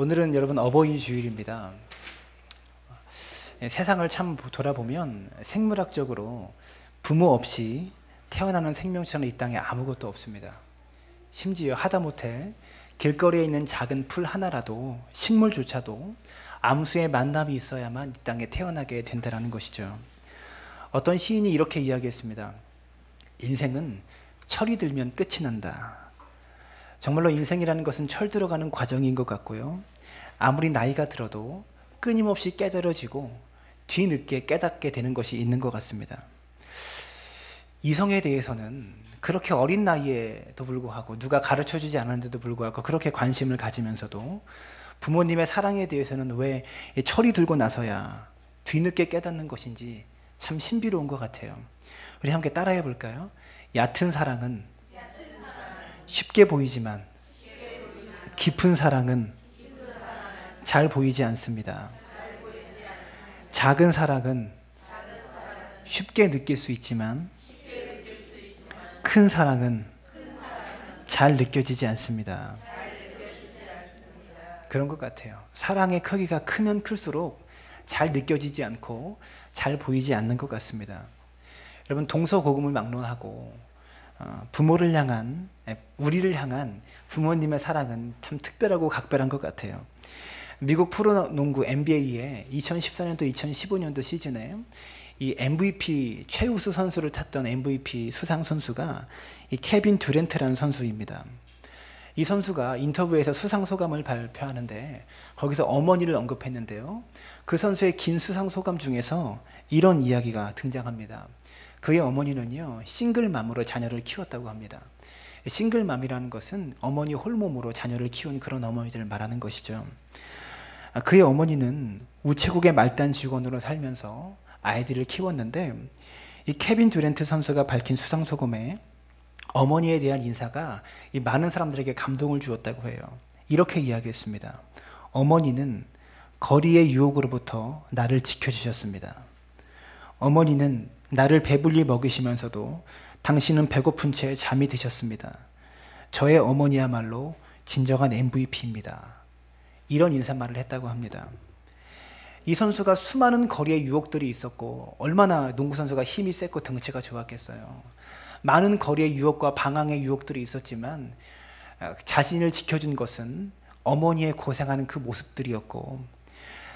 오늘은 여러분 어버이 주일입니다. 세상을 참 돌아보면 생물학적으로 부모 없이 태어나는 생명체는 이 땅에 아무것도 없습니다. 심지어 하다못해 길거리에 있는 작은 풀 하나라도, 식물조차도 암수의 만남이 있어야만 이 땅에 태어나게 된다는 것이죠. 어떤 시인이 이렇게 이야기했습니다. 인생은 철이 들면 끝이 난다. 정말로 인생이라는 것은 철 들어가는 과정인 것 같고요. 아무리 나이가 들어도 끊임없이 깨달아지고 뒤늦게 깨닫게 되는 것이 있는 것 같습니다. 이성에 대해서는 그렇게 어린 나이에도 불구하고, 누가 가르쳐주지 않았는데도 불구하고 그렇게 관심을 가지면서도 부모님의 사랑에 대해서는 왜 철이 들고 나서야 뒤늦게 깨닫는 것인지 참 신비로운 것 같아요. 우리 함께 따라해 볼까요? 얕은 사랑은 쉽게 보이지만 깊은 사랑은 잘 보이지 않습니다. 작은 사랑은 쉽게 느낄 수 있지만 큰 사랑은 잘 느껴지지 않습니다. 그런 것 같아요. 사랑의 크기가 크면 클수록 잘 느껴지지 않고 잘 보이지 않는 것 같습니다. 여러분, 동서고금을 막론하고 부모를 향한, 우리를 향한 부모님의 사랑은 참 특별하고 각별한 것 같아요. 미국 프로농구 NBA의 2014년도 2015년도 시즌에 이 MVP 최우수 선수를 탔던 MVP 수상 선수가 이 케빈 듀란트라는 선수입니다. 이 선수가 인터뷰에서 수상 소감을 발표하는데 거기서 어머니를 언급했는데요. 그 선수의 긴 수상 소감 중에서 이런 이야기가 등장합니다. 그의 어머니는요, 싱글맘으로 자녀를 키웠다고 합니다. 싱글맘이라는 것은 어머니 홀몸으로 자녀를 키운 그런 어머니들을 말하는 것이죠. 그의 어머니는 우체국의 말단 직원으로 살면서 아이들을 키웠는데, 이 케빈 듀란트 선수가 밝힌 수상 소감에 어머니에 대한 인사가 이 많은 사람들에게 감동을 주었다고 해요. 이렇게 이야기했습니다. 어머니는 거리의 유혹으로부터 나를 지켜주셨습니다. 어머니는 나를 배불리 먹이시면서도 당신은 배고픈 채 잠이 드셨습니다. 저의 어머니야말로 진정한 MVP입니다. 이런 인사말을 했다고 합니다. 이 선수가 수많은 거리의 유혹들이 있었고 얼마나 농구 선수가 힘이 셌고 덩치가 좋았겠어요. 많은 거리의 유혹과 방황의 유혹들이 있었지만 자신을 지켜준 것은 어머니의 고생하는 그 모습들이었고,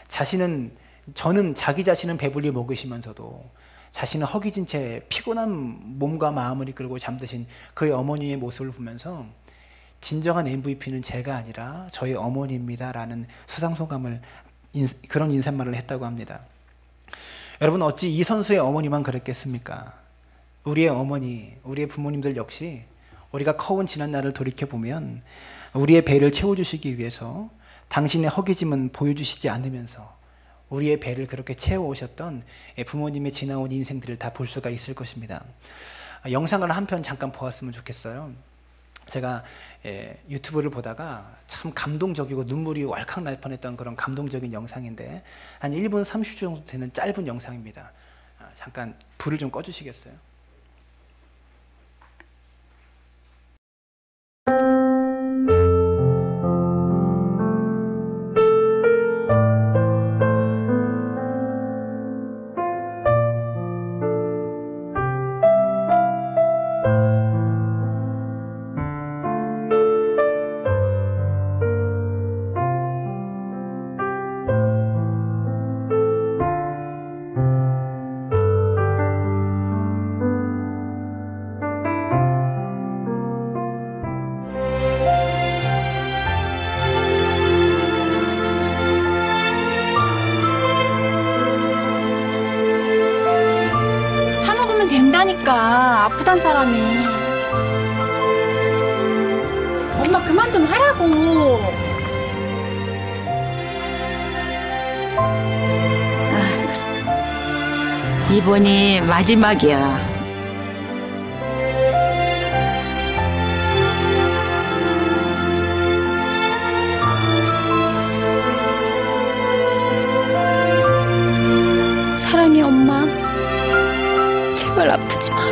저는 자기 자신은 배불리 먹이시면서도 자신은 허기진 채 피곤한 몸과 마음을 이끌고 잠드신 그의 어머니의 모습을 보면서 진정한 MVP는 제가 아니라 저희 어머니입니다 라는 수상소감을, 그런 인사말을 했다고 합니다. 여러분, 어찌 이 선수의 어머니만 그랬겠습니까? 우리의 어머니, 우리의 부모님들 역시 우리가 커온 지난 날을 돌이켜보면 우리의 배를 채워주시기 위해서 당신의 허기짐은 보여주시지 않으면서 우리의 배를 그렇게 채워오셨던 부모님의 지나온 인생들을 다 볼 수가 있을 것입니다. 영상을 한 편 잠깐 보았으면 좋겠어요. 제가 유튜브를 보다가 참 감동적이고 눈물이 왈칵 날 뻔했던 그런 감동적인 영상인데, 한 1분 30초 정도 되는 짧은 영상입니다. 잠깐 불을 좀 꺼주시겠어요? 된다니까, 아프단 사람이. 엄마 그만 좀 하라고. 이번이 마지막이야. 사랑해, 엄마. 제발 아프지 마.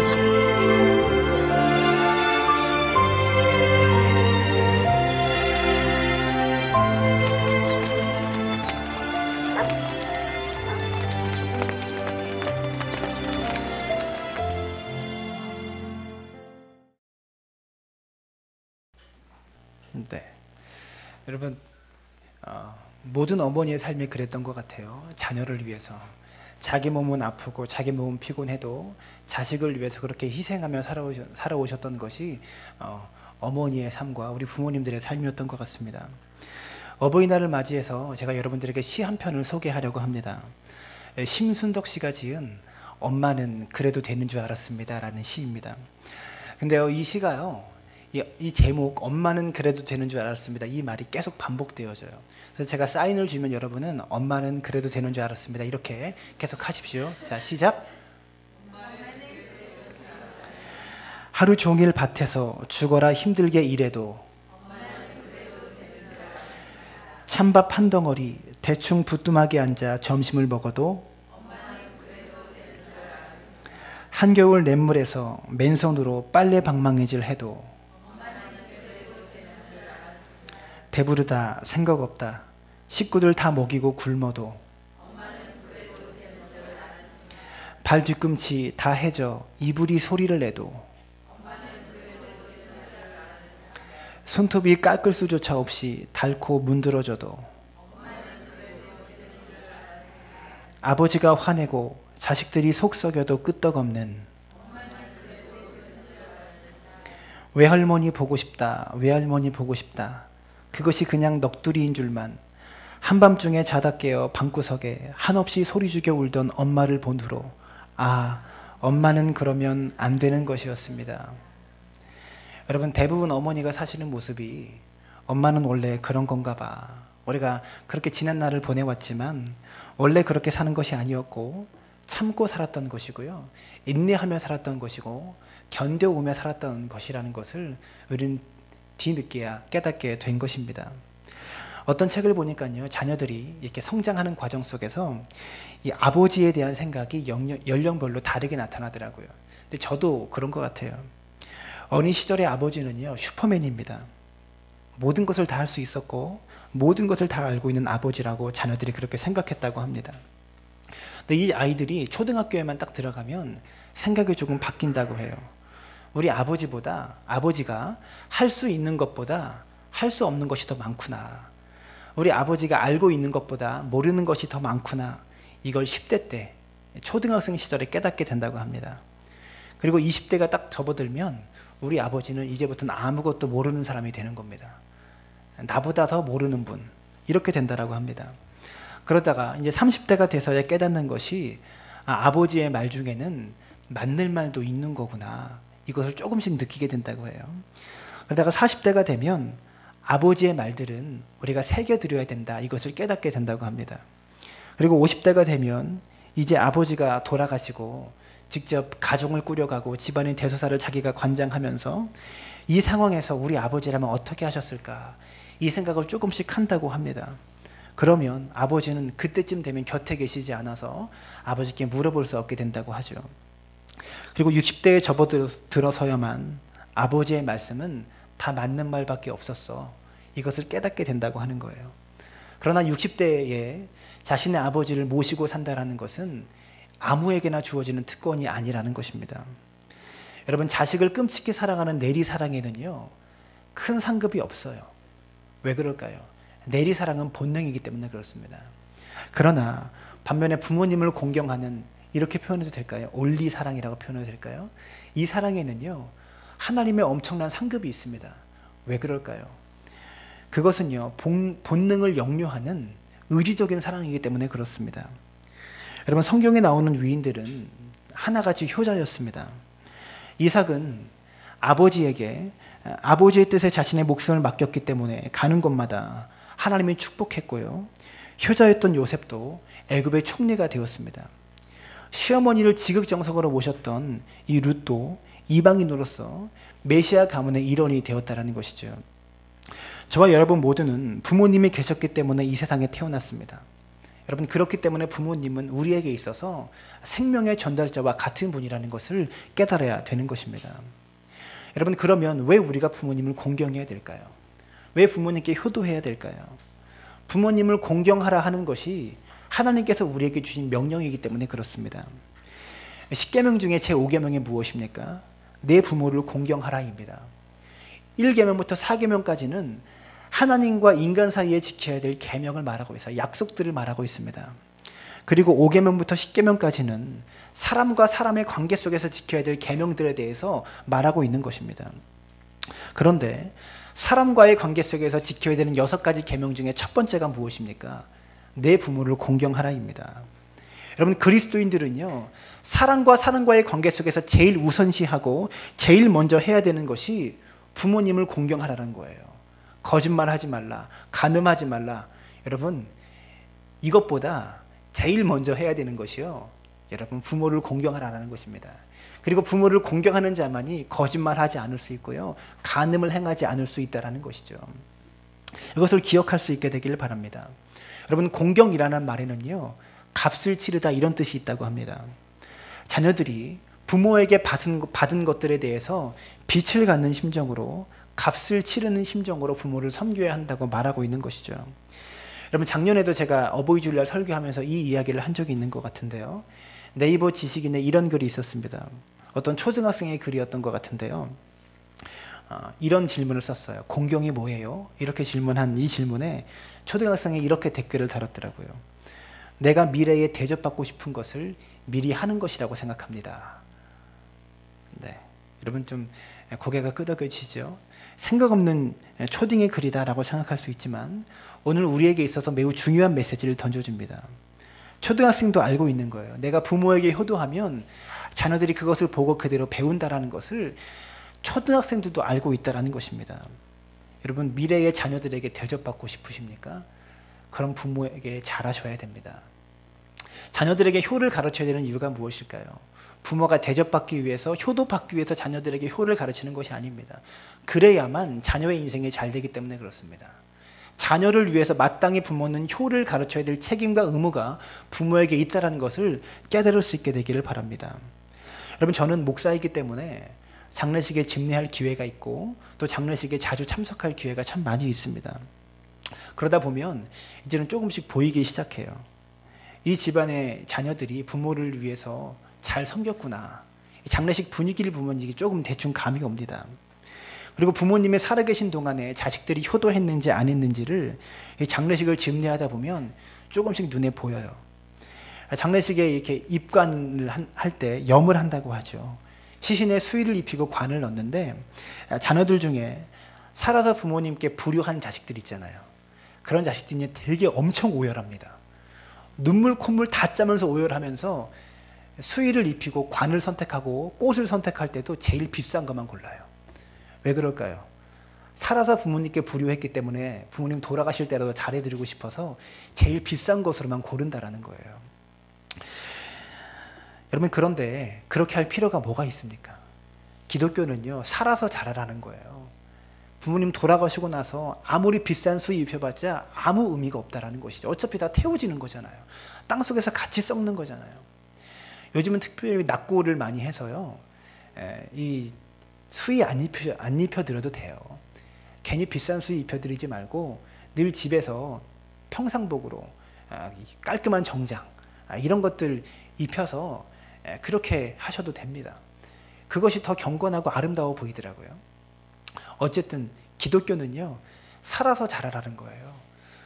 여러분 모든 어머니의 삶이 그랬던 것 같아요. 자녀를 위해서 자기 몸은 아프고 자기 몸은 피곤해도 자식을 위해서 그렇게 희생하며 살아오셨던 것이 어머니의 삶과 우리 부모님들의 삶이었던 것 같습니다. 어버이날을 맞이해서 제가 여러분들에게 시 한 편을 소개하려고 합니다. 심순덕 씨가 지은 엄마는 그래도 되는 줄 알았습니다 라는 시입니다. 근데요, 이 시가요, 이 제목 엄마는 그래도 되는 줄 알았습니다, 이 말이 계속 반복되어져요. 그래서 제가 사인을 주면 여러분은 엄마는 그래도 되는 줄 알았습니다 이렇게 계속 하십시오. 자, 시작. 하루 종일 밭에서 죽어라 힘들게 일해도 찬밥 한 덩어리 대충 부뚜막에 앉아 점심을 먹어도 한겨울 냇물에서 맨손으로 빨래 방망이질 해도 배부르다 생각 없다 식구들 다 먹이고 굶어도 발 뒤꿈치 다 해져 이불이 소리를 내도 손톱이 깎을 수조차 없이 닳고 문드러져도 아버지가 화내고 자식들이 속 썩여도 끄떡없는 외할머니 보고 싶다 외할머니 보고 싶다 그것이 그냥 넋두리인 줄만 한밤중에 자다 깨어 방구석에 한없이 소리 죽여 울던 엄마를 본 후로 아, 엄마는 그러면 안 되는 것이었습니다. 여러분, 대부분 어머니가 사시는 모습이 엄마는 원래 그런 건가 봐, 우리가 그렇게 지난 날을 보내왔지만 원래 그렇게 사는 것이 아니었고 참고 살았던 것이고요, 인내하며 살았던 것이고 견뎌오며 살았던 것이라는 것을 우리는 뒤늦게야 깨닫게 된 것입니다. 어떤 책을 보니까요, 자녀들이 이렇게 성장하는 과정 속에서 이 아버지에 대한 생각이 연령별로 다르게 나타나더라고요. 근데 저도 그런 것 같아요. 어린 시절의 아버지는요, 슈퍼맨입니다. 모든 것을 다 할 수 있었고 모든 것을 다 알고 있는 아버지라고 자녀들이 그렇게 생각했다고 합니다. 근데 이 아이들이 초등학교에만 딱 들어가면 생각이 조금 바뀐다고 해요. 우리 아버지가 할 수 있는 것보다 할 수 없는 것이 더 많구나, 우리 아버지가 알고 있는 것보다 모르는 것이 더 많구나, 이걸 10대 때 초등학생 시절에 깨닫게 된다고 합니다. 그리고 20대가 딱 접어들면 우리 아버지는 이제부터는 아무것도 모르는 사람이 되는 겁니다. 나보다 더 모르는 분, 이렇게 된다고 합니다. 그러다가 이제 30대가 돼서야 깨닫는 것이 아버지의 말 중에는 맞는 말도 있는 거구나, 이것을 조금씩 느끼게 된다고 해요. 그러다가 40대가 되면 아버지의 말들은 우리가 새겨드려야 된다, 이것을 깨닫게 된다고 합니다. 그리고 50대가 되면 이제 아버지가 돌아가시고 직접 가정을 꾸려가고 집안의 대소사를 자기가 관장하면서 이 상황에서 우리 아버지라면 어떻게 하셨을까, 이 생각을 조금씩 한다고 합니다. 그러면 아버지는 그때쯤 되면 곁에 계시지 않아서 아버지께 물어볼 수 없게 된다고 하죠. 그리고 60대에 접어들어서야만 아버지의 말씀은 다 맞는 말밖에 없었어, 이것을 깨닫게 된다고 하는 거예요. 그러나 60대에 자신의 아버지를 모시고 산다는 것은 아무에게나 주어지는 특권이 아니라는 것입니다. 여러분, 자식을 끔찍히 사랑하는 내리사랑에는요, 큰 상급이 없어요. 왜 그럴까요? 내리사랑은 본능이기 때문에 그렇습니다. 그러나 반면에 부모님을 공경하는, 이렇게 표현해도 될까요? 올리사랑이라고 표현해도 될까요? 이 사랑에는요, 하나님의 엄청난 상급이 있습니다. 왜 그럴까요? 그것은요, 본능을 역류하는 의지적인 사랑이기 때문에 그렇습니다. 여러분, 성경에 나오는 위인들은 하나같이 효자였습니다. 이삭은 아버지에게 아버지의 뜻에 자신의 목숨을 맡겼기 때문에 가는 곳마다 하나님이 축복했고요, 효자였던 요셉도 애굽의 총리가 되었습니다. 시어머니를 지극정성으로 모셨던 이 룻도 이방인으로서 메시아 가문의 일원이 되었다는 것이죠. 저와 여러분 모두는 부모님이 계셨기 때문에 이 세상에 태어났습니다. 여러분, 그렇기 때문에 부모님은 우리에게 있어서 생명의 전달자와 같은 분이라는 것을 깨달아야 되는 것입니다. 여러분, 그러면 왜 우리가 부모님을 공경해야 될까요? 왜 부모님께 효도해야 될까요? 부모님을 공경하라 하는 것이 하나님께서 우리에게 주신 명령이기 때문에 그렇습니다. 10계명 중에 제5계명이 무엇입니까? 내 부모를 공경하라입니다. 1계명부터 4계명까지는 하나님과 인간 사이에 지켜야 될 계명을 말하고 있어요. 약속들을 말하고 있습니다. 그리고 5계명부터 10계명까지는 사람과 사람의 관계 속에서 지켜야 될 계명들에 대해서 말하고 있는 것입니다. 그런데 사람과의 관계 속에서 지켜야 되는 6가지 계명 중에 첫 번째가 무엇입니까? 내 부모를 공경하라입니다. 여러분, 그리스도인들은요, 사람과의 관계 속에서 제일 우선시하고 제일 먼저 해야 되는 것이 부모님을 공경하라는 거예요. 거짓말하지 말라, 간음하지 말라. 여러분, 이것보다 제일 먼저 해야 되는 것이요, 여러분, 부모를 공경하라는 것입니다. 그리고 부모를 공경하는 자만이 거짓말하지 않을 수 있고요, 간음을 행하지 않을 수 있다는 것이죠. 이것을 기억할 수 있게 되기를 바랍니다. 여러분, 공경이라는 말에는요, 값을 치르다 이런 뜻이 있다고 합니다. 자녀들이 부모에게 받은 것들에 대해서 빛을 갖는 심정으로, 값을 치르는 심정으로 부모를 섬겨야 한다고 말하고 있는 것이죠. 여러분, 작년에도 제가 어버이 주일날 설교하면서 이 이야기를 한 적이 있는 것 같은데요. 네이버 지식인에 이런 글이 있었습니다. 어떤 초등학생의 글이었던 것 같은데요. 이런 질문을 썼어요. 공경이 뭐예요? 이렇게 질문한 이 질문에 초등학생이 이렇게 댓글을 달았더라고요. 내가 미래에 대접받고 싶은 것을 미리 하는 것이라고 생각합니다. 네, 여러분 좀 고개가 끄덕여지죠? 생각 없는 초딩의 글이다라고 생각할 수 있지만 오늘 우리에게 있어서 매우 중요한 메시지를 던져줍니다. 초등학생도 알고 있는 거예요. 내가 부모에게 효도하면 자녀들이 그것을 보고 그대로 배운다라는 것을 초등학생들도 알고 있다는 것입니다. 여러분, 미래의 자녀들에게 대접받고 싶으십니까? 그럼 부모에게 잘하셔야 됩니다. 자녀들에게 효를 가르쳐야 되는 이유가 무엇일까요? 부모가 대접받기 위해서, 효도받기 위해서 자녀들에게 효를 가르치는 것이 아닙니다. 그래야만 자녀의 인생이 잘 되기 때문에 그렇습니다. 자녀를 위해서 마땅히 부모는 효를 가르쳐야 될 책임과 의무가 부모에게 있다는 것을 깨달을 수 있게 되기를 바랍니다. 여러분, 저는 목사이기 때문에 장례식에 집례할 기회가 있고 또 장례식에 자주 참석할 기회가 참 많이 있습니다. 그러다 보면 이제는 조금씩 보이기 시작해요. 이 집안의 자녀들이 부모를 위해서 잘 섬겼구나. 장례식 분위기를 보면 이게 조금 대충 감이 옵니다. 그리고 부모님이 살아계신 동안에 자식들이 효도했는지 안 했는지를 이 장례식을 집례하다 보면 조금씩 눈에 보여요. 장례식에 이렇게 입관을 할 때 염을 한다고 하죠. 시신에 수의를 입히고 관을 넣는데 자녀들 중에 살아서 부모님께 불효한 자식들 있잖아요. 그런 자식들이 되게 엄청 오열합니다. 눈물 콧물 다 짜면서 오열하면서 수의를 입히고 관을 선택하고 꽃을 선택할 때도 제일 비싼 것만 골라요. 왜 그럴까요? 살아서 부모님께 불효했기 때문에 부모님 돌아가실 때라도 잘해드리고 싶어서 제일 비싼 것으로만 고른다라는 거예요. 여러분, 그런데 그렇게 할 필요가 뭐가 있습니까? 기독교는요, 살아서 잘하라는 거예요. 부모님 돌아가시고 나서 아무리 비싼 수의 입혀봤자 아무 의미가 없다라는 것이죠. 어차피 다 태워지는 거잖아요. 땅속에서 같이 썩는 거잖아요. 요즘은 특별히 낙고를 많이 해서요, 이 수의 안 입혀드려도 돼요. 괜히 비싼 수의 입혀드리지 말고 늘 집에서 평상복으로 깔끔한 정장 이런 것들 입혀서 그렇게 하셔도 됩니다. 그것이 더 경건하고 아름다워 보이더라고요. 어쨌든 기독교는요, 살아서 잘하라는 거예요.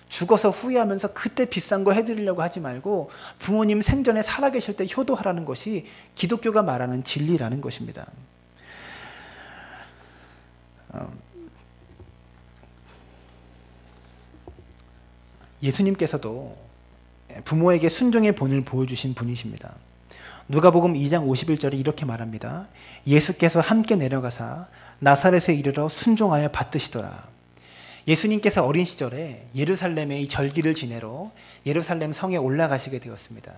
죽어서 후회하면서 그때 비싼 거 해드리려고 하지 말고 부모님 생전에 살아계실 때 효도하라는 것이 기독교가 말하는 진리라는 것입니다. 예수님께서도 부모에게 순종의 본을 보여주신 분이십니다. 누가복음 2장 51절에 이렇게 말합니다. 예수께서 함께 내려가사 나사렛에 이르러 순종하여 받드시더라. 예수님께서 어린 시절에 예루살렘의 이 절기를 지내러 예루살렘 성에 올라가시게 되었습니다.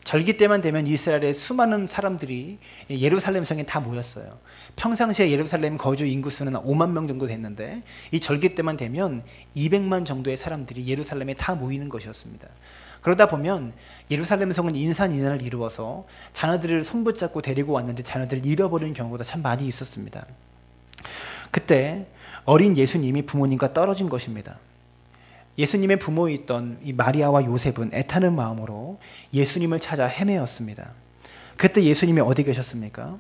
절기 때만 되면 이스라엘의 수많은 사람들이 예루살렘 성에 다 모였어요. 평상시에 예루살렘 거주 인구수는 5만 명 정도 됐는데 이 절기 때만 되면 200만 정도의 사람들이 예루살렘에 다 모이는 것이었습니다. 그러다 보면 예루살렘 성은 인산인해를 이루어서 자녀들을 손붙잡고 데리고 왔는데 자녀들을 잃어버리는 경우가 참 많이 있었습니다. 그때 어린 예수님이 부모님과 떨어진 것입니다. 예수님의 부모였던 이 마리아와 요셉은 애타는 마음으로 예수님을 찾아 헤매었습니다. 그때 예수님이 어디 계셨습니까?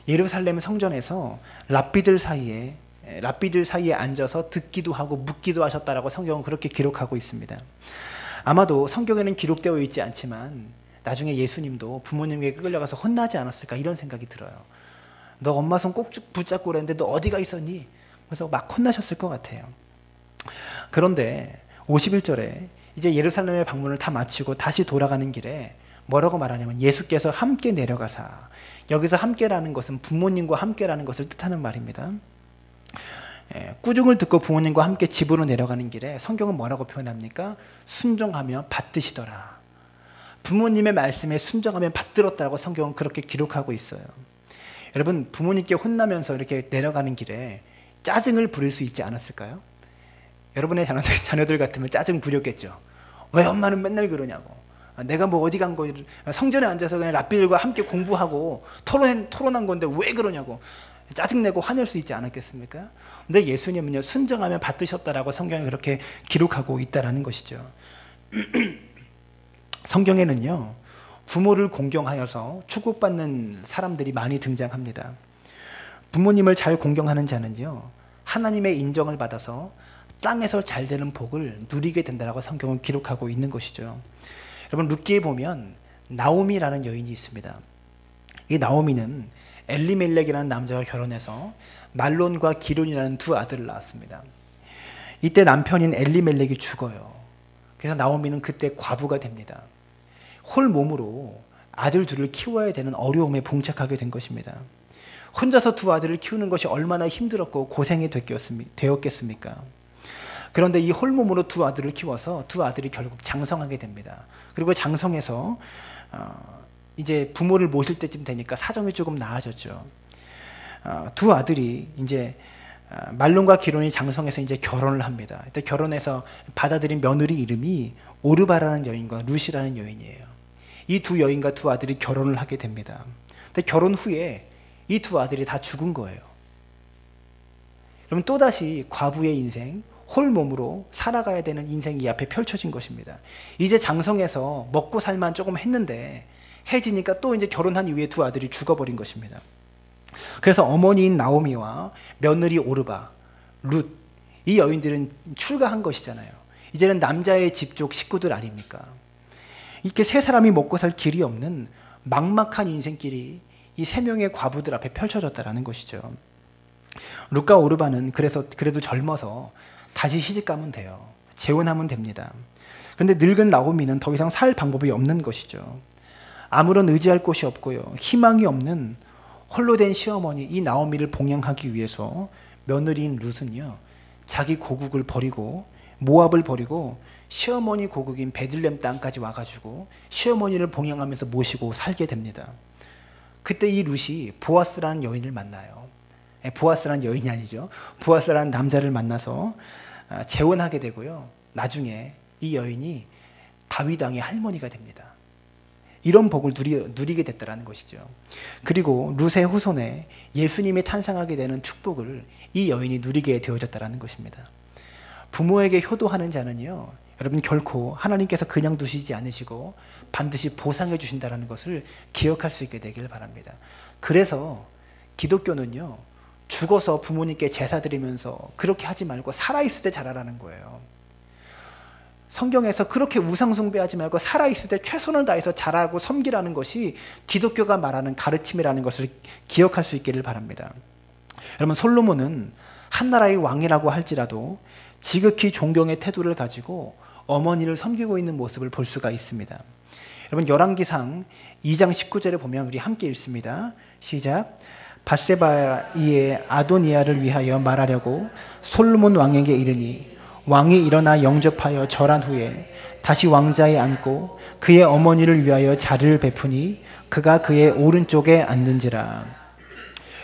예루살렘 성전에서 랍비들 사이에 랍비들 사이에 앉아서 듣기도 하고 묻기도 하셨다라고 성경은 그렇게 기록하고 있습니다. 아마도 성경에는 기록되어 있지 않지만 나중에 예수님도 부모님에게 끌려가서 혼나지 않았을까 이런 생각이 들어요. 너 엄마 손 꼭 붙잡고 그랬는데 너 어디가 있었니? 그래서 막 혼나셨을 것 같아요. 그런데 51절에 이제 예루살렘의 방문을 다 마치고 다시 돌아가는 길에 뭐라고 말하냐면 예수께서 함께 내려가사, 여기서 함께라는 것은 부모님과 함께라는 것을 뜻하는 말입니다. 꾸중을 듣고 부모님과 함께 집으로 내려가는 길에 성경은 뭐라고 표현합니까? 순종하며 받드시더라. 부모님의 말씀에 순종하며 받들었다고 성경은 그렇게 기록하고 있어요. 여러분, 부모님께 혼나면서 이렇게 내려가는 길에 짜증을 부릴 수 있지 않았을까요? 여러분의 자녀들 같으면 짜증 부렸겠죠. 왜 엄마는 맨날 그러냐고. 내가 뭐 어디 간 거, 성전에 앉아서 그냥 랍비들과 함께 공부하고 토론한 건데 왜 그러냐고 짜증내고 화낼 수 있지 않았겠습니까? 근데 예수님은요, 순종하면 받드셨다라고 성경에 그렇게 기록하고 있다라는 것이죠. 성경에는요, 부모를 공경하여서 축복받는 사람들이 많이 등장합니다. 부모님을 잘 공경하는 자는요, 하나님의 인정을 받아서 땅에서 잘 되는 복을 누리게 된다라고 성경은 기록하고 있는 것이죠. 여러분, 룻기에 보면 나오미라는 여인이 있습니다. 이 나오미는 엘리멜렉이라는 남자와 결혼해서 말론과 기론이라는 두 아들을 낳았습니다. 이때 남편인 엘리멜렉이 죽어요. 그래서 나오미는 그때 과부가 됩니다. 홀 몸으로 아들 둘을 키워야 되는 어려움에 봉착하게 된 것입니다. 혼자서 두 아들을 키우는 것이 얼마나 힘들었고 고생이 되었겠습니까? 그런데 이 홀몸으로 두 아들을 키워서 두 아들이 결국 장성하게 됩니다. 그리고 장성해서 이제 부모를 모실 때쯤 되니까 사정이 조금 나아졌죠. 두 아들이 이제 말론과 기론이 장성해서 이제 결혼을 합니다. 그때 결혼해서 받아들인 며느리 이름이 오르바라는 여인과 룻이라는 여인이에요. 이 두 여인과 두 아들이 결혼을 하게 됩니다. 근데 결혼 후에 이 두 아들이 다 죽은 거예요. 그러면 또다시 과부의 인생, 홀몸으로 살아가야 되는 인생이 이 앞에 펼쳐진 것입니다. 이제 장성해서 먹고 살만 조금 했는데 해지니까 또 이제 결혼한 이후에 두 아들이 죽어버린 것입니다. 그래서 어머니인 나오미와 며느리 오르바, 룻, 이 여인들은 출가한 것이잖아요. 이제는 남자의 집족 식구들 아닙니까? 이렇게 세 사람이 먹고 살 길이 없는 막막한 인생길이 이 세 명의 과부들 앞에 펼쳐졌다라는 것이죠. 룻과 오르바는 그래도 젊어서 다시 시집가면 돼요. 재혼하면 됩니다. 그런데 늙은 나오미는 더 이상 살 방법이 없는 것이죠. 아무런 의지할 곳이 없고요, 희망이 없는 홀로 된 시어머니 이 나오미를 봉양하기 위해서 며느리인 룻은요, 자기 고국을 버리고 모압을 버리고 시어머니 고국인 베들레헴 땅까지 와가지고 시어머니를 봉양하면서 모시고 살게 됩니다. 그때 이 룻이 보아스라는 여인을 만나요. 보아스라는 여인이 아니죠. 보아스라는 남자를 만나서 재혼하게 되고요, 나중에 이 여인이 다윗 왕의 할머니가 됩니다. 이런 복을 누리게 됐다는 것이죠. 그리고 룻의 후손에 예수님이 탄생하게 되는 축복을 이 여인이 누리게 되어졌다는 것입니다. 부모에게 효도하는 자는요, 여러분 결코 하나님께서 그냥 두시지 않으시고 반드시 보상해 주신다는 것을 기억할 수 있게 되길 바랍니다. 그래서 기독교는요, 죽어서 부모님께 제사 드리면서 그렇게 하지 말고 살아있을 때 잘하라는 거예요. 성경에서 그렇게 우상 숭배하지 말고 살아있을 때 최선을 다해서 잘하고 섬기라는 것이 기독교가 말하는 가르침이라는 것을 기억할 수 있기를 바랍니다. 여러분, 솔로몬은 한 나라의 왕이라고 할지라도 지극히 존경의 태도를 가지고 어머니를 섬기고 있는 모습을 볼 수가 있습니다. 여러분, 열왕기상 2장 19절에 보면 우리 함께 읽습니다. 시작. 밧세바의 아도니아를 위하여 말하려고 솔로몬 왕에게 이르니 왕이 일어나 영접하여 절한 후에 다시 왕자에 앉고 그의 어머니를 위하여 자리를 베푸니 그가 그의 오른쪽에 앉는지라.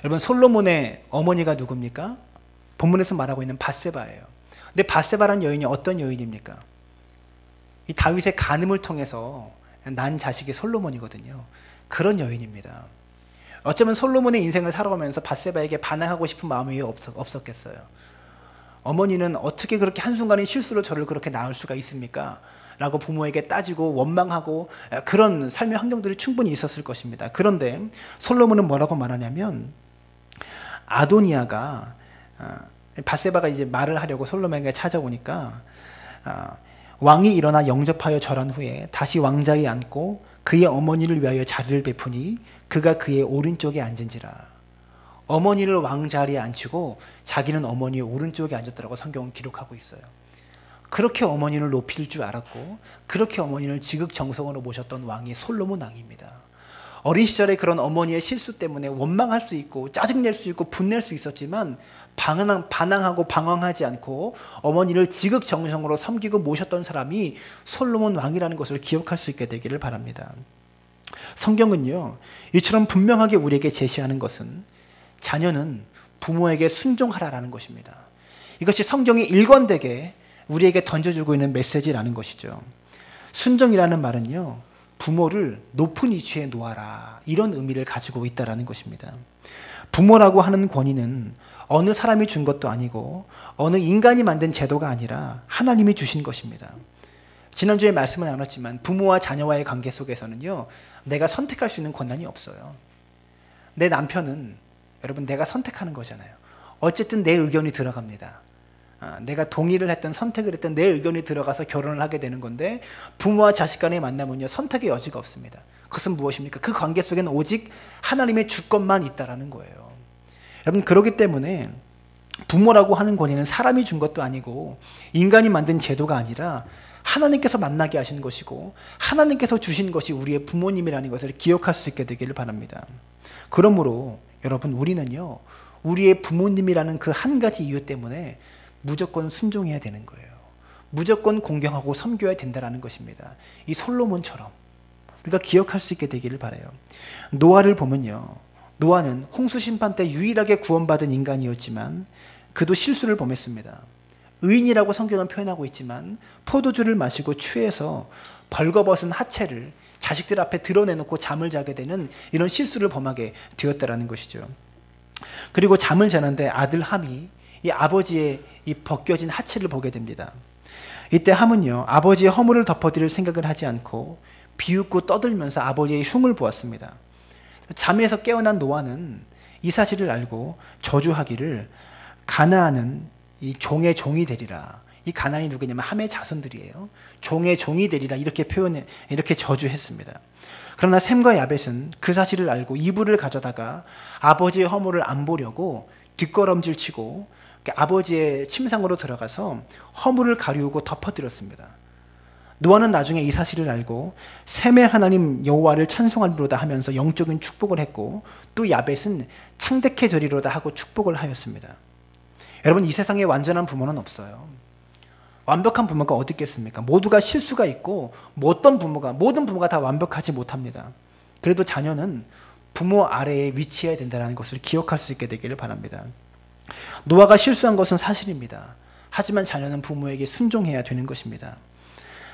여러분, 솔로몬의 어머니가 누굽니까? 본문에서 말하고 있는 밧세바예요. 근데 밧세바라는 여인이 어떤 여인입니까? 이 다윗의 간음을 통해서 난 자식이 솔로몬이거든요. 그런 여인입니다. 어쩌면 솔로몬의 인생을 살아가면서 밧세바에게 반항하고 싶은 마음이 없었겠어요. 어머니는 어떻게 그렇게 한순간의 실수로 저를 그렇게 낳을 수가 있습니까? 라고 부모에게 따지고 원망하고 그런 삶의 환경들이 충분히 있었을 것입니다. 그런데 솔로몬은 뭐라고 말하냐면 아도니아가 밧세바가 이제 말을 하려고 솔로몬에게 찾아오니까 왕이 일어나 영접하여 절한 후에 다시 왕자에 앉고 그의 어머니를 위하여 자리를 베푸니 그가 그의 오른쪽에 앉은지라. 어머니를 왕자리에 앉히고 자기는 어머니의 오른쪽에 앉았더라고 성경은 기록하고 있어요. 그렇게 어머니를 높일 줄 알았고 그렇게 어머니를 지극정성으로 모셨던 왕이 솔로몬 왕입니다. 어린 시절에 그런 어머니의 실수 때문에 원망할 수 있고 짜증낼 수 있고 분낼 수 있었지만 반항하고 방황하지 않고 어머니를 지극정성으로 섬기고 모셨던 사람이 솔로몬 왕이라는 것을 기억할 수 있게 되기를 바랍니다. 성경은요, 이처럼 분명하게 우리에게 제시하는 것은 자녀는 부모에게 순종하라라는 것입니다. 이것이 성경이 일관되게 우리에게 던져주고 있는 메시지라는 것이죠. 순종이라는 말은요, 부모를 높은 위치에 놓아라, 이런 의미를 가지고 있다는 것입니다. 부모라고 하는 권위는 어느 사람이 준 것도 아니고 어느 인간이 만든 제도가 아니라 하나님이 주신 것입니다. 지난주에 말씀을 나눴지만 부모와 자녀와의 관계 속에서는요, 내가 선택할 수 있는 권한이 없어요. 내 남편은 여러분 내가 선택하는 거잖아요. 어쨌든 내 의견이 들어갑니다. 내가 동의를 했든 선택을 했든 내 의견이 들어가서 결혼을 하게 되는 건데, 부모와 자식 간의 만남은요, 선택의 여지가 없습니다. 그것은 무엇입니까? 그 관계 속에는 오직 하나님의 주권만 있다라는 거예요. 여러분, 그렇기 때문에 부모라고 하는 권위는 사람이 준 것도 아니고 인간이 만든 제도가 아니라 하나님께서 만나게 하신 것이고 하나님께서 주신 것이 우리의 부모님이라는 것을 기억할 수 있게 되기를 바랍니다. 그러므로 여러분, 우리는요, 우리의 부모님이라는 그 한 가지 이유 때문에 무조건 순종해야 되는 거예요. 무조건 공경하고 섬겨야 된다는 것입니다. 이 솔로몬처럼 우리가 기억할 수 있게 되기를 바라요. 노아를 보면요, 노아는 홍수 심판 때 유일하게 구원받은 인간이었지만 그도 실수를 범했습니다. 의인이라고 성경은 표현하고 있지만 포도주를 마시고 취해서 벌거벗은 하체를 자식들 앞에 드러내놓고 잠을 자게 되는 이런 실수를 범하게 되었다는 것이죠. 그리고 잠을 자는데 아들 함이 이 아버지의 이 벗겨진 하체를 보게 됩니다. 이때 함은요, 아버지의 허물을 덮어드릴 생각을 하지 않고 비웃고 떠들면서 아버지의 흉을 보았습니다. 잠에서 깨어난 노아는 이 사실을 알고 저주하기를 가나안은 이 종의 종이 되리라. 이 가나안이 누구냐면 함의 자손들이에요. 종의 종이 되리라, 이렇게 저주했습니다. 그러나 셈과 야벳은 그 사실을 알고 이불을 가져다가 아버지의 허물을 안 보려고 뒷걸음질 치고 아버지의 침상으로 들어가서 허물을 가리우고 덮어드렸습니다. 노아는 나중에 이 사실을 알고 셈의 하나님 여호와를 찬송하리로다 하면서 영적인 축복을 했고, 또 야벳은 창대해져리로다 하고 축복을 하였습니다. 여러분, 이 세상에 완전한 부모는 없어요. 완벽한 부모가 어디 있겠습니까? 모두가 실수가 있고 모든 부모가 다 완벽하지 못합니다. 그래도 자녀는 부모 아래에 위치해야 된다는 것을 기억할 수 있게 되기를 바랍니다. 노아가 실수한 것은 사실입니다. 하지만 자녀는 부모에게 순종해야 되는 것입니다.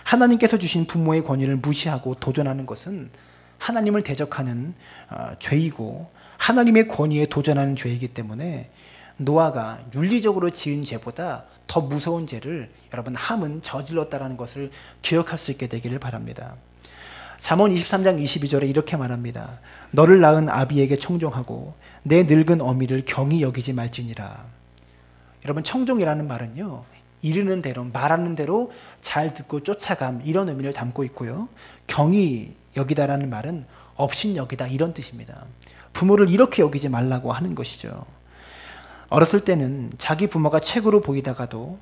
하나님께서 주신 부모의 권위를 무시하고 도전하는 것은 하나님을 대적하는 죄이고 하나님의 권위에 도전하는 죄이기 때문에 노아가 윤리적으로 지은 죄보다 더 무서운 죄를 여러분 함은 저질렀다는 것을 기억할 수 있게 되기를 바랍니다. 잠언 23장 22절에 이렇게 말합니다. 너를 낳은 아비에게 청종하고 내 늙은 어미를 경히 여기지 말지니라. 여러분, 청종이라는 말은요, 이르는 대로 말하는 대로 잘 듣고 쫓아감, 이런 의미를 담고 있고요, 경히 여기다라는 말은 업신 여기다, 이런 뜻입니다. 부모를 이렇게 여기지 말라고 하는 것이죠. 어렸을 때는 자기 부모가 최고로 보이다가도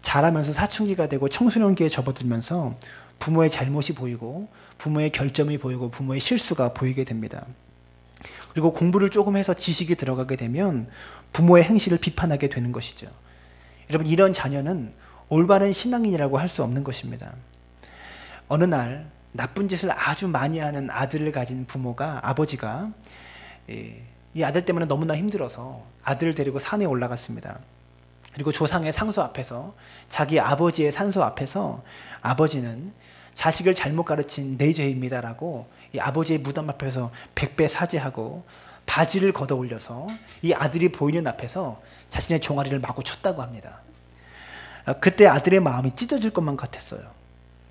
자라면서 사춘기가 되고 청소년기에 접어들면서 부모의 잘못이 보이고 부모의 결점이 보이고 부모의 실수가 보이게 됩니다. 그리고 공부를 조금 해서 지식이 들어가게 되면 부모의 행실을 비판하게 되는 것이죠. 여러분, 이런 자녀는 올바른 신앙인이라고 할 수 없는 것입니다. 어느 날 나쁜 짓을 아주 많이 하는 아들을 가진 아버지가 이 아들 때문에 너무나 힘들어서 아들을 데리고 산에 올라갔습니다. 그리고 조상의 상소 앞에서, 자기 아버지의 산소 앞에서 아버지는 자식을 잘못 가르친 내 죄입니다라고 이 아버지의 무덤 앞에서 백배 사죄하고 바지를 걷어 올려서 이 아들이 보이는 앞에서 자신의 종아리를 마구 쳤다고 합니다. 그때 아들의 마음이 찢어질 것만 같았어요.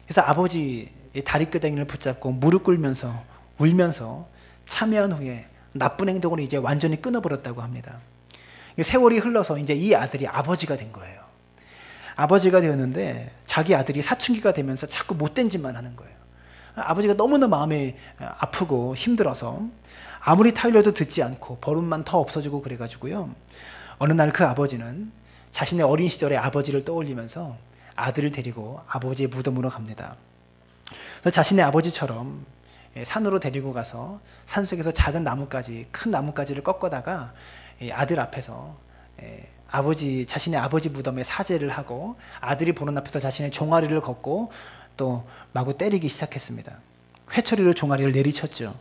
그래서 아버지 다리끄댕이를 붙잡고 무릎 꿇으면서 울면서 참여한 후에 나쁜 행동을 이제 완전히 끊어버렸다고 합니다. 세월이 흘러서 이제 이 아들이 아버지가 된 거예요. 아버지가 되었는데 자기 아들이 사춘기가 되면서 자꾸 못된 짓만 하는 거예요. 아버지가 너무나 마음이 아프고 힘들어서 아무리 타일러도 듣지 않고 버릇만 더 없어지고 그래가지고요. 어느 날 그 아버지는 자신의 어린 시절의 아버지를 떠올리면서 아들을 데리고 아버지의 무덤으로 갑니다. 그래서 자신의 아버지처럼 산으로 데리고 가서 산속에서 작은 나뭇가지, 큰 나뭇가지를 꺾어다가 아들 앞에서 자신의 아버지 무덤에 사죄를 하고 아들이 보는 앞에서 자신의 종아리를 걷고 또 마구 때리기 시작했습니다. 회초리로 종아리를 내리쳤죠.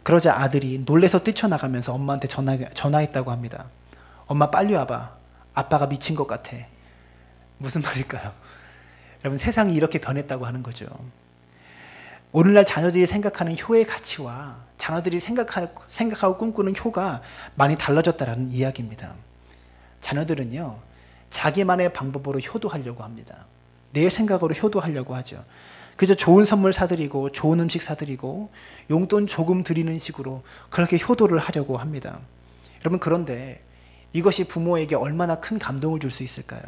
그러자 아들이 놀래서 뛰쳐나가면서 엄마한테 전화했다고 합니다. 엄마 빨리 와봐. 아빠가 미친 것 같아. 무슨 말일까요? 여러분, 세상이 이렇게 변했다고 하는 거죠. 오늘날 자녀들이 생각하는 효의 가치와 자녀들이 생각하고 꿈꾸는 효가 많이 달라졌다는 이야기입니다. 자녀들은요, 자기만의 방법으로 효도하려고 합니다. 내 생각으로 효도하려고 하죠. 그저 좋은 선물 사드리고 좋은 음식 사드리고 용돈 조금 드리는 식으로 그렇게 효도를 하려고 합니다. 여러분, 그런데 이것이 부모에게 얼마나 큰 감동을 줄 수 있을까요?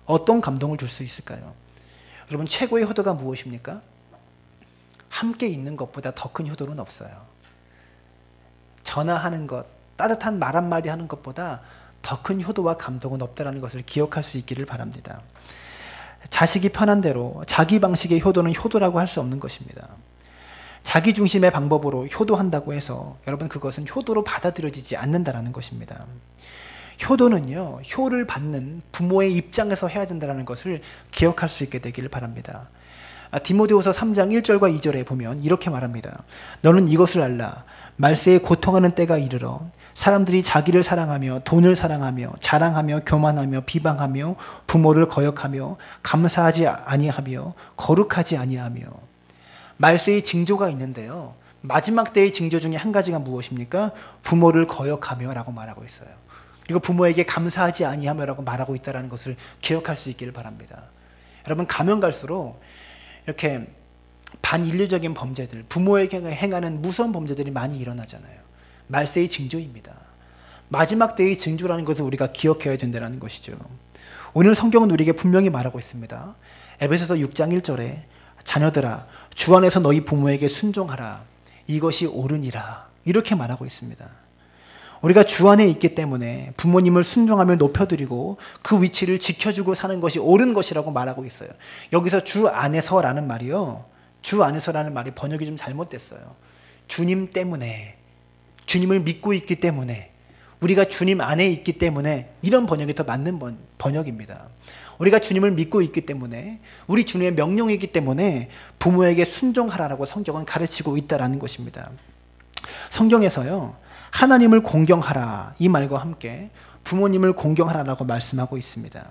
어떤 감동을 줄 수 있을까요? 여러분, 최고의 효도가 무엇입니까? 함께 있는 것보다 더 큰 효도는 없어요. 전화하는 것, 따뜻한 말 한마디 하는 것보다 더 큰 효도와 감동은 없다는 것을 기억할 수 있기를 바랍니다. 자식이 편한 대로 자기 방식의 효도는 효도라고 할 수 없는 것입니다. 자기 중심의 방법으로 효도한다고 해서 여러분, 그것은 효도로 받아들여지지 않는다는 것입니다. 효도는요, 효를 받는 부모의 입장에서 해야 된다는 것을 기억할 수 있게 되기를 바랍니다. 디모데후서 3장 1절과 2절에 보면 이렇게 말합니다. 너는 이것을 알라. 말세에 고통하는 때가 이르러 사람들이 자기를 사랑하며 돈을 사랑하며 자랑하며 교만하며 비방하며 부모를 거역하며 감사하지 아니하며 거룩하지 아니하며. 말세의 징조가 있는데요, 마지막 때의 징조 중에 한 가지가 무엇입니까? 부모를 거역하며 라고 말하고 있어요. 그리고 부모에게 감사하지 아니하며 라고 말하고 있다는 것을 기억할 수 있기를 바랍니다. 여러분, 가면 갈수록 이렇게 반인류적인 범죄들, 부모에게 행하는 무서운 범죄들이 많이 일어나잖아요. 말세의 징조입니다. 마지막 때의 징조라는 것을 우리가 기억해야 된다는 것이죠. 오늘 성경은 우리에게 분명히 말하고 있습니다. 에베소서 6장 1절에 자녀들아 주 안에서 너희 부모에게 순종하라. 이것이 옳으니라. 이렇게 말하고 있습니다. 우리가 주 안에 있기 때문에 부모님을 순종하며 높여드리고 그 위치를 지켜주고 사는 것이 옳은 것이라고 말하고 있어요. 여기서 주 안에서라는 말이요, 주 안에서라는 말이 번역이 좀 잘못됐어요. 주님 때문에, 주님을 믿고 있기 때문에, 우리가 주님 안에 있기 때문에, 이런 번역이 더 맞는 번역입니다. 우리가 주님을 믿고 있기 때문에, 우리 주님의 명령이기 때문에 부모에게 순종하라고 성경은 가르치고 있다는 것입니다. 성경에서요, 하나님을 공경하라 이 말과 함께 부모님을 공경하라라고 말씀하고 있습니다.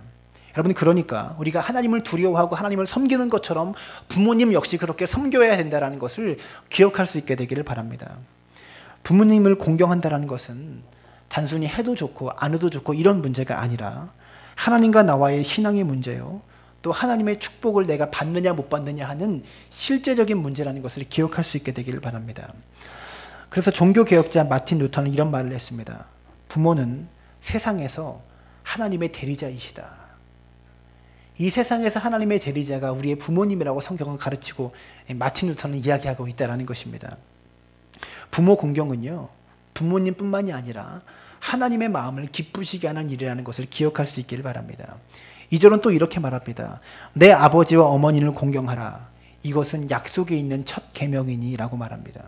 여러분, 그러니까 우리가 하나님을 두려워하고 하나님을 섬기는 것처럼 부모님 역시 그렇게 섬겨야 된다는 것을 기억할 수 있게 되기를 바랍니다. 부모님을 공경한다는 것은 단순히 해도 좋고 안 해도 좋고 이런 문제가 아니라 하나님과 나와의 신앙의 문제요, 또 하나님의 축복을 내가 받느냐 못 받느냐 하는 실제적인 문제라는 것을 기억할 수 있게 되기를 바랍니다. 그래서 종교개혁자 마틴 루터는 이런 말을 했습니다. 부모는 세상에서 하나님의 대리자이시다. 이 세상에서 하나님의 대리자가 우리의 부모님이라고 성경은 가르치고 마틴 루터는 이야기하고 있다는 것입니다. 부모 공경은요, 부모님뿐만이 아니라 하나님의 마음을 기쁘시게 하는 일이라는 것을 기억할 수 있기를 바랍니다. 2절은 또 이렇게 말합니다. 내 아버지와 어머니를 공경하라. 이것은 약속에 있는 첫 계명이니 라고 말합니다.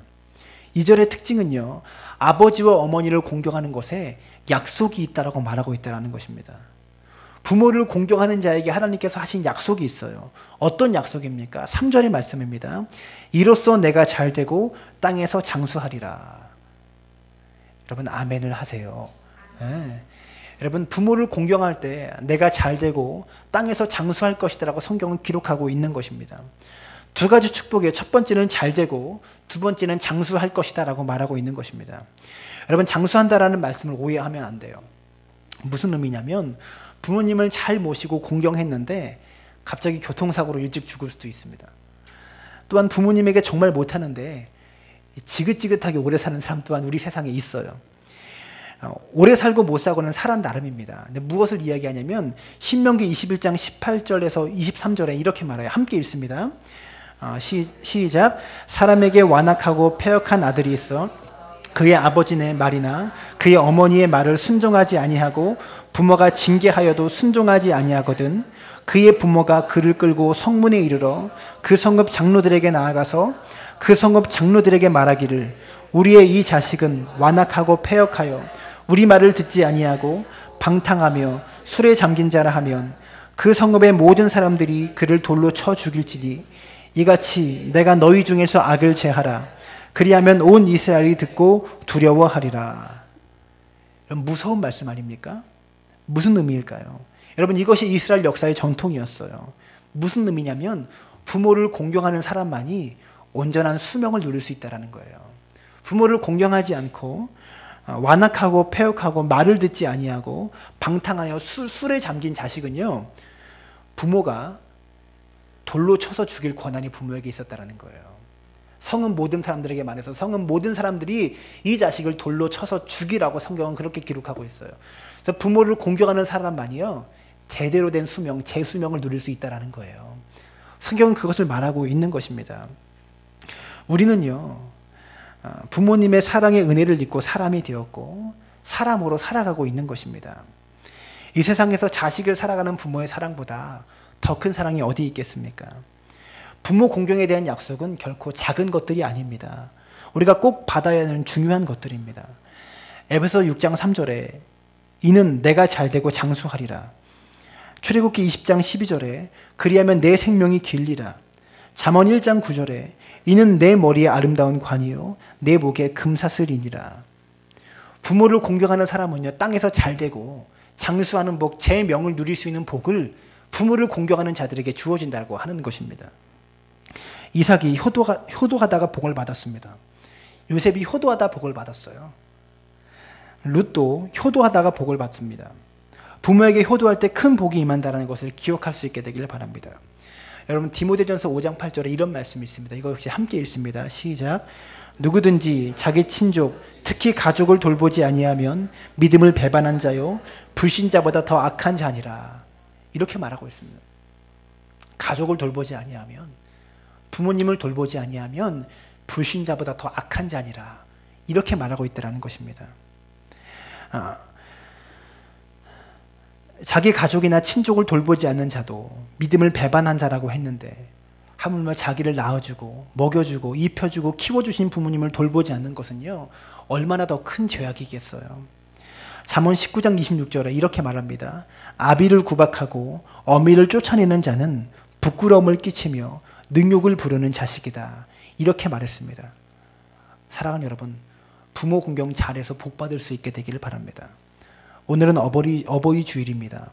2절의 특징은요, 아버지와 어머니를 공경하는 것에 약속이 있다라고 말하고 있다는 것입니다. 부모를 공경하는 자에게 하나님께서 하신 약속이 있어요. 어떤 약속입니까? 3절의 말씀입니다. 이로써 내가 잘되고 땅에서 장수하리라. 여러분, 아멘을 하세요. 네. 여러분, 부모를 공경할 때 내가 잘되고 땅에서 장수할 것이다라고 성경은 기록하고 있는 것입니다. 두 가지 축복이에요. 첫 번째는 잘되고 두 번째는 장수할 것이다 라고 말하고 있는 것입니다. 여러분, 장수한다라는 말씀을 오해하면 안 돼요. 무슨 의미냐면 부모님을 잘 모시고 공경했는데 갑자기 교통사고로 일찍 죽을 수도 있습니다. 또한 부모님에게 정말 못하는데 지긋지긋하게 오래 사는 사람 또한 우리 세상에 있어요. 오래 살고 못 살고는 사람 나름입니다. 근데 무엇을 이야기하냐면 신명기 21장 18절에서 23절에 이렇게 말해요. 함께 읽습니다. 시작. 사람에게 완악하고 패역한 아들이 있어 그의 아버지의 말이나 그의 어머니의 말을 순종하지 아니하고 부모가 징계하여도 순종하지 아니하거든 그의 부모가 그를 끌고 성문에 이르러 그 성읍 장로들에게 나아가서 그 성읍 장로들에게 말하기를 우리의 이 자식은 완악하고 패역하여 우리 말을 듣지 아니하고 방탕하며 술에 잠긴 자라 하면 그 성읍의 모든 사람들이 그를 돌로 쳐 죽일지니 이같이 내가 너희 중에서 악을 제하라. 그리하면 온 이스라엘이 듣고 두려워하리라. 무서운 말씀 아닙니까? 무슨 의미일까요? 여러분, 이것이 이스라엘 역사의 전통이었어요. 무슨 의미냐면 부모를 공경하는 사람만이 온전한 수명을 누릴 수 있다는 거예요. 부모를 공경하지 않고 완악하고 패역하고 말을 듣지 아니하고 방탕하여 술에 잠긴 자식은요, 부모가 돌로 쳐서 죽일 권한이 부모에게 있었다는 거예요. 성은 모든 사람들에게 말해서 성은 모든 사람들이 이 자식을 돌로 쳐서 죽이라고 성경은 그렇게 기록하고 있어요. 그래서 부모를 공경하는 사람만이요, 제대로 된 수명, 제 수명을 누릴 수 있다는 거예요. 성경은 그것을 말하고 있는 것입니다. 우리는요, 부모님의 사랑의 은혜를 입고 사람이 되었고 사람으로 살아가고 있는 것입니다. 이 세상에서 자식을 사랑하는 부모의 사랑보다 더 큰 사랑이 어디 있겠습니까? 부모 공경에 대한 약속은 결코 작은 것들이 아닙니다. 우리가 꼭 받아야 하는 중요한 것들입니다. 에베소 6장 3절에 이는 내가 잘되고 장수하리라. 출애굽기 20장 12절에 그리하면 내 생명이 길리라. 잠언 1장 9절에 이는 내 머리에 아름다운 관이요 내 목에 금사슬이니라. 부모를 공경하는 사람은요, 땅에서 잘되고 장수하는 복, 제 명을 누릴 수 있는 복을 부모를 공경하는 자들에게 주어진다고 하는 것입니다. 이삭이 효도하다가 복을 받았습니다. 요셉이 효도하다 복을 받았어요. 룻도 효도하다가 복을 받습니다. 부모에게 효도할 때 큰 복이 임한다는 것을 기억할 수 있게 되기를 바랍니다. 여러분, 디모데전서 5장 8절에 이런 말씀이 있습니다. 이거 역시 함께 읽습니다. 시작. 누구든지 자기 친족, 특히 가족을 돌보지 아니하면 믿음을 배반한 자요 불신자보다 더 악한 자니라. 이렇게 말하고 있습니다. 가족을 돌보지 아니하면, 부모님을 돌보지 아니하면 불신자보다 더 악한 자니라. 이렇게 말하고 있다는 것입니다. 자기 가족이나 친족을 돌보지 않는 자도 믿음을 배반한 자라고 했는데, 하물며 자기를 낳아주고 먹여주고 입혀주고 키워주신 부모님을 돌보지 않는 것은요, 얼마나 더 큰 죄악이겠어요. 잠언 19장 26절에 이렇게 말합니다. 아비를 구박하고 어미를 쫓아내는 자는 부끄러움을 끼치며 능욕을 부르는 자식이다. 이렇게 말했습니다. 사랑하는 여러분, 부모 공경 잘해서 복 받을 수 있게 되기를 바랍니다. 오늘은 어버이 주일입니다.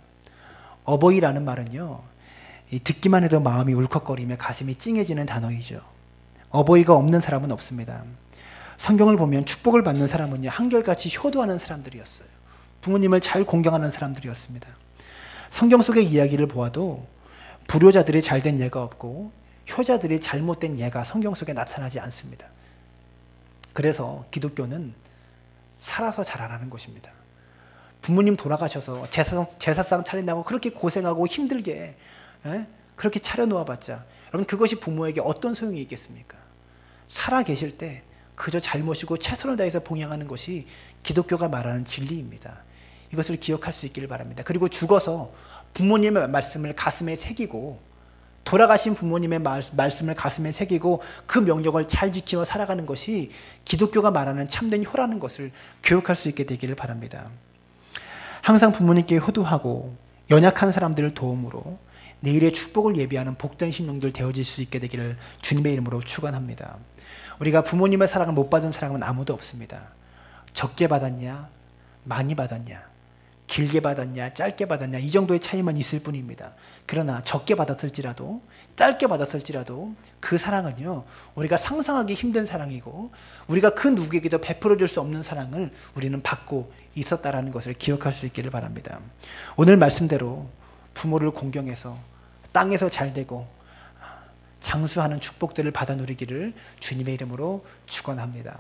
어버이라는 말은요, 듣기만 해도 마음이 울컥거리며 가슴이 찡해지는 단어이죠. 어버이가 없는 사람은 없습니다. 성경을 보면 축복을 받는 사람은요, 한결같이 효도하는 사람들이었어요. 부모님을 잘 공경하는 사람들이었습니다. 성경 속의 이야기를 보아도 불효자들이 잘된 예가 없고 효자들이 잘못된 예가 성경 속에 나타나지 않습니다. 그래서 기독교는 살아서 자라라는 것입니다. 부모님 돌아가셔서 제사상 차린다고 그렇게 고생하고 힘들게 그렇게 차려놓아봤자 여러분, 그것이 부모에게 어떤 소용이 있겠습니까? 살아 계실 때 그저 잘 모시고 최선을 다해서 봉양하는 것이 기독교가 말하는 진리입니다. 이것을 기억할 수 있기를 바랍니다. 그리고 죽어서 부모님의 말씀을 가슴에 새기고, 돌아가신 부모님의 말씀을 가슴에 새기고 그 명령을 잘 지키며 살아가는 것이 기독교가 말하는 참된 효라는 것을 기억할 수 있게 되기를 바랍니다. 항상 부모님께 효도하고 연약한 사람들을 도움으로 내일의 축복을 예비하는 복된 심령들 되어질 수 있게 되기를 주님의 이름으로 축원합니다. 우리가 부모님의 사랑을 못 받은 사람은 아무도 없습니다. 적게 받았냐, 많이 받았냐, 길게 받았냐, 짧게 받았냐, 이 정도의 차이만 있을 뿐입니다. 그러나 적게 받았을지라도, 짧게 받았을지라도 그 사랑은요, 우리가 상상하기 힘든 사랑이고 우리가 그 누구에게도 베풀어 줄 수 없는 사랑을 우리는 받고 있었다라는 것을 기억할 수 있기를 바랍니다. 오늘 말씀대로 부모를 공경해서 땅에서 잘되고 장수하는 축복들을 받아 누리기를 주님의 이름으로 축원합니다.